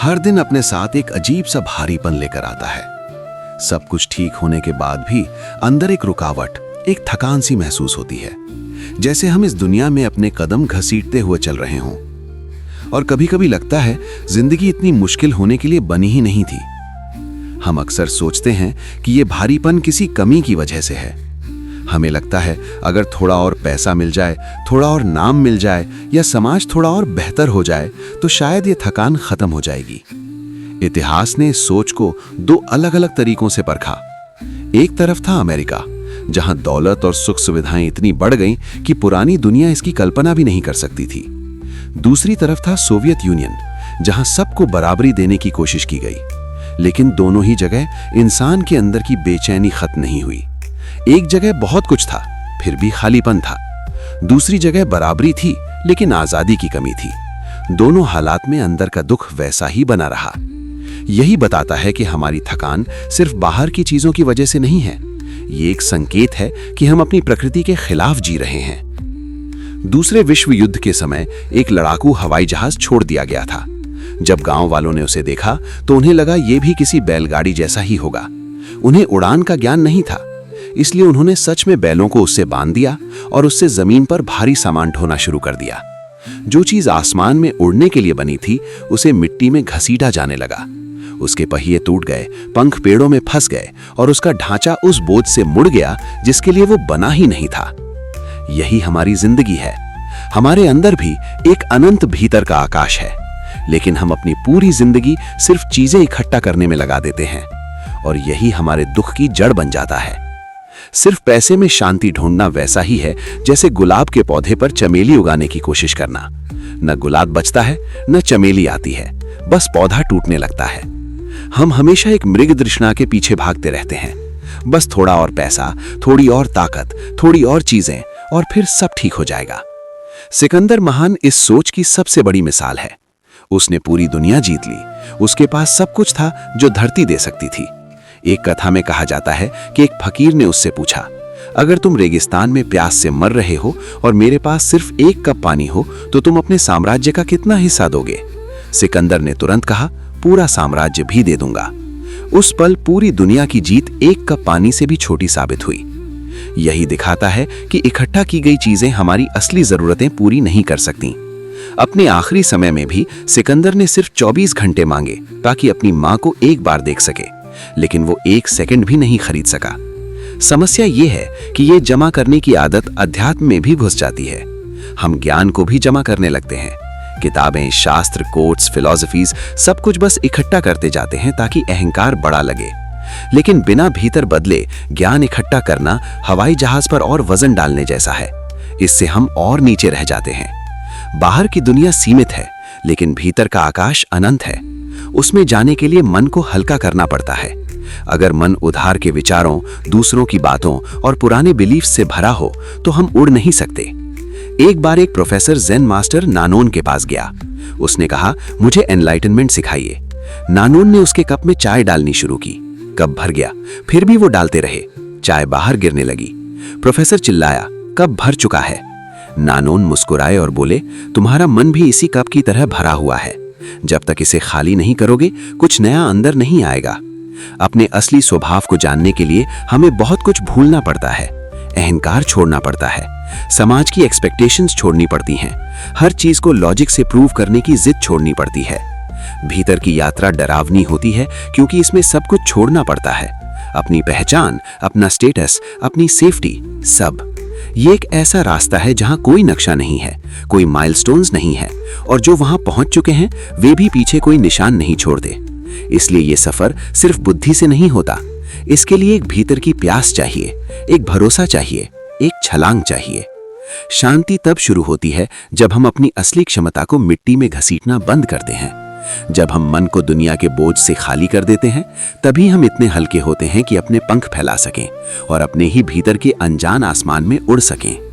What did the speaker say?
हर दिन अपने साथ एक अजीब सा भारीपन लेकर आता है। सब कुछ ठीक होने के बाद भी अंदर एक रुकावट, एक थकान सी महसूस होती है, जैसे हम इस दुनिया में अपने कदम घसीटते हुए चल रहे हों। और कभी-कभी लगता है जिंदगी इतनी मुश्किल होने के लिए बनी ही नहीं थी। हम अक्सर सोचते हैं कि ये भारीपन किसी कमी की वजह से है। हमें लगता है अगर थोड़ा और पैसा मिल जाए, थोड़ा और नाम मिल जाए या समाज थोड़ा और बेहतर हो जाए तो शायद ये थकान खत्म हो जाएगी। इतिहास ने इस सोच को दो अलग-अलग तरीकों से परखा। एक तरफ था अमेरिका, जहां दौलत और सुख सुविधाएं इतनी बढ़ गईं कि पुरानी दुनिया इसकी कल्पना भी नहीं कर सकती थी। दूसरी तरफ था सोवियत यूनियन, जहां सबको बराबरी देने की कोशिश की गई। लेकिन दोनों ही जगह इंसान के अंदर की बेचैनी खत्म नहीं हुई। एक जगह बहुत कुछ था, फिर भी खालीपन था। दूसरी जगह बराबरी थी, लेकिन आजादी की कमी थी। दोनों हालात में अंदर का दुख वैसा ही बना रहा। यही बताता है कि हमारी थकान सिर्फ बाहर की चीजों की वजह से नहीं है। ये एक संकेत है कि हम अपनी प्रकृति के खिलाफ जी रहे हैं। दूसरे विश्व युद्ध के समय एक लड़ाकू हवाई जहाज छोड़ दिया गया था। जब गांव वालों ने उसे देखा तो उन्हें लगा ये भी किसी बैलगाड़ी जैसा ही होगा। उन्हें उड़ान का ज्ञान नहीं था, इसलिए उन्होंने सच में बैलों को उससे बांध दिया और उससे जमीन पर भारी सामान ढोना शुरू कर दिया। जो चीज आसमान में उड़ने के लिए बनी थी, उसे मिट्टी में घसीटा जाने लगा। उसके पहिए टूट गए, पंख पेड़ों में फंस गए और उसका ढांचा उस बोझ से मुड़ गया जिसके लिए वो बना ही नहीं था। यही हमारी जिंदगी है। हमारे अंदर भी एक अनंत भीतर का आकाश है, लेकिन हम अपनी पूरी जिंदगी सिर्फ चीजें इकट्ठा करने में लगा देते हैं और यही हमारे दुख की जड़ बन जाता है। सिर्फ पैसे में शांति ढूंढना वैसा ही है जैसे गुलाब के पौधे पर चमेली उगाने की कोशिश करना। न गुलाब बचता है, न चमेली आती है, बस पौधा टूटने लगता है। हम हमेशा एक मृग तृष्णा के पीछे भागते रहते हैं। बस थोड़ा और पैसा, थोड़ी और ताकत, थोड़ी और चीजें और फिर सब ठीक हो जाएगा। सिकंदर महान इस सोच की सबसे बड़ी मिसाल है। उसने पूरी दुनिया जीत ली। उसके पास सब कुछ था जो धरती दे सकती थी। एक कथा में कहा जाता है कि एक फकीर ने उससे पूछा, अगर तुम रेगिस्तान में प्यास से मर रहे हो और मेरे पास सिर्फ एक कप पानी हो तो तुम अपने साम्राज्य का कितना हिस्सा दोगे? सिकंदर ने तुरंत कहा, पूरा साम्राज्य भी दे दूंगा। उस पल पूरी दुनिया की जीत एक कप पानी से भी छोटी साबित हुई। यही दिखाता है कि इकट्ठा की गई चीजें हमारी असली जरूरतें पूरी नहीं कर सकती। अपने आखिरी समय में भी सिकंदर ने सिर्फ 24 घंटे मांगे ताकि अपनी मां को एक बार देख सके, लेकिन वो एक सेकंड भी नहीं खरीद सका। समस्या ये है कि ये जमा करने की आदत अध्यात्म में भी घुस जाती है। हम ज्ञान को भी जमा करने लगते हैं। किताबें, शास्त्र, कोट्स, फिलॉसफीज, सब कुछ बस इकट्ठा करते जाते हैं ताकि अहंकार बड़ा लगे। लेकिन बिना भीतर बदले ज्ञान इकट्ठा करना हवाई जहाज पर और वजन डालने जैसा है। इससे हम और नीचे रह जाते हैं। बाहर की दुनिया सीमित है, लेकिन भीतर का आकाश अनंत है। उसमें जाने के लिए मन को हल्का करना पड़ता है। अगर मन उधार के विचारों, दूसरों की बातों और पुराने बिलीफ्स से भरा हो तो हम उड़ नहीं सकते। एक बार एक प्रोफेसर जेन मास्टर नानोन के पास गया। उसने कहा, मुझे एनलाइटनमेंट सिखाइए। नानोन ने उसके कप में चाय डालनी शुरू की। कप भर गया, फिर भी वो डालते रहे। चाय बाहर गिरने लगी। प्रोफेसर चिल्लाया, कप भर चुका है। नानोन मुस्कुराए और बोले, तुम्हारा मन भी इसी कप की तरह भरा हुआ है। जब तक इसे खाली नहीं करोगे, कुछ नया अंदर नहीं आएगा। अपने असली स्वभाव को जानने के लिए हमें बहुत कुछ भूलना पड़ता है। अहंकार छोड़ना पड़ता है, समाज की एक्सपेक्टेशंस छोड़नी पड़ती हैं, हर चीज को लॉजिक से प्रूव करने की जिद छोड़नी पड़ती है। भीतर की यात्रा डरावनी होती है क्योंकि इसमें सब कुछ छोड़ना पड़ता है, अपनी पहचान, अपना स्टेटस, अपनी सेफ्टी, सब। ये एक ऐसा रास्ता है जहां कोई नक्शा नहीं है, कोई माइलस्टोन्स नहीं है, और जो वहां पहुंच चुके हैं वे भी पीछे कोई निशान नहीं छोड़ते। इसलिए ये सफर सिर्फ बुद्धि से नहीं होता। इसके लिए एक भीतर की प्यास चाहिए, एक भरोसा चाहिए, एक छलांग चाहिए। शांति तब शुरू होती है जब हम अपनी असली क्षमता को मिट्टी में घसीटना बंद करते हैं। जब हम मन को दुनिया के बोझ से खाली कर देते हैं, तभी हम इतने हल्के होते हैं कि अपने पंख फैला सकें और अपने ही भीतर के अनजान आसमान में उड़ सकें।